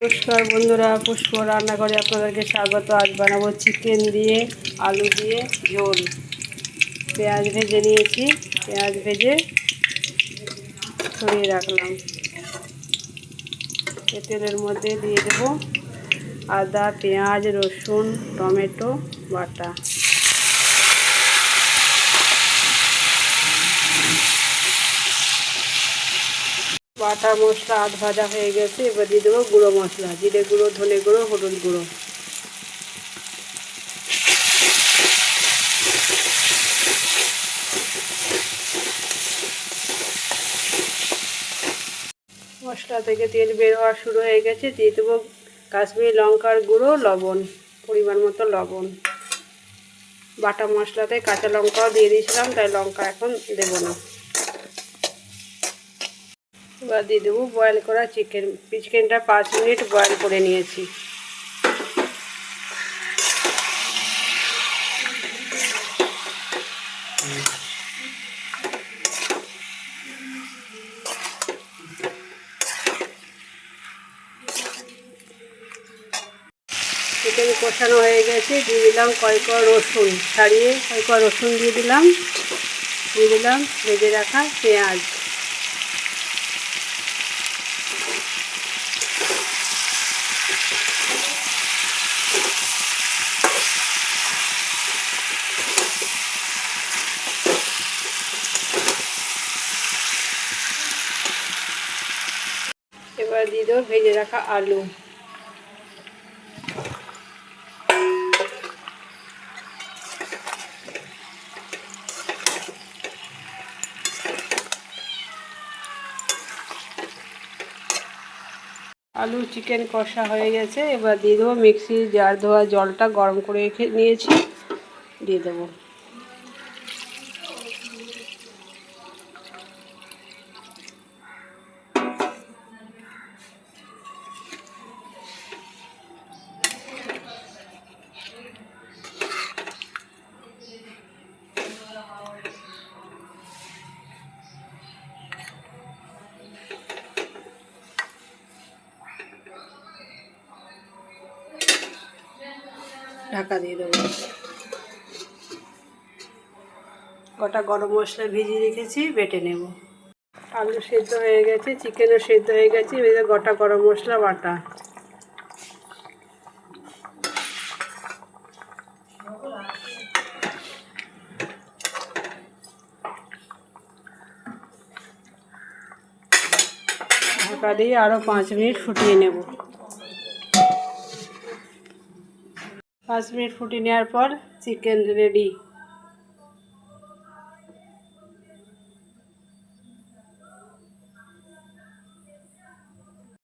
নমস্কার বন্ধুরা, পুষ্প রান্নাঘরে আপনাদেরকে স্বাগত। আজ বানাবো চিকেন দিয়ে আলু দিয়ে ঝোল। পেঁয়াজ ভেজে নিয়েছি, পেঁয়াজ ভেজে ছড়িয়ে রাখলাম। তেলের মধ্যে দিয়ে দেব আদা, পেঁয়াজ, রসুন, টমেটো বাটা। বাটা মশলা আধ ভাজা হয়ে গেছে। এবার দিয়ে দেবো গুঁড়ো মশলা, জিরে গুঁড়ো, ধনে গুঁড়ো, হলুদ গুঁড়ো। মশলা থেকে তেল বের হওয়া শুরু হয়ে গেছে। দিয়ে দেবো কাশ্মীরি লঙ্কার গুঁড়ো, লবণ, পরিমাণ মতো লবণ। বাটা মশলাতে কাঁচা লঙ্কাও দিয়ে দিয়েছিলাম, তাই লঙ্কা এখন দেবো না। এবার দিয়ে দেবো বয়েল করা চিকেনটা 5 মিনিট বয়েল করে নিয়েছি। চিকেন কষানো হয়ে গেছে। দিয়ে দিলাম কয়েক রসুন ছাড়িয়ে, কয়েক রসুন দিয়ে দিলাম ভেজে রাখা পেঁয়াজ। এবার দিয়ে দেবো ভেজে রাখা আলু। আলু চিকেন কষা হয়ে গেছে। এবার দিয়ে দেবো মিক্সির জার ধোয়া জলটা গরম করে রেখে নিয়েছি, দিয়ে দেবো। ঢাকা দিয়ে দেবো। গোটা গরম মশলা ভিজিয়ে রেখেছি, বেটে নেব। আলু সেদ্ধ হয়ে গেছে, চিকেনও সেদ্ধ হয়ে গেছে। এবার গোটা গরম মশলা বাটা। ঢাকা দিয়ে আরও 5 মিনিট ফুটিয়ে নেব। 5 মিনিট ফুটিয়ে নেওয়ার পর চিকেন রেডি।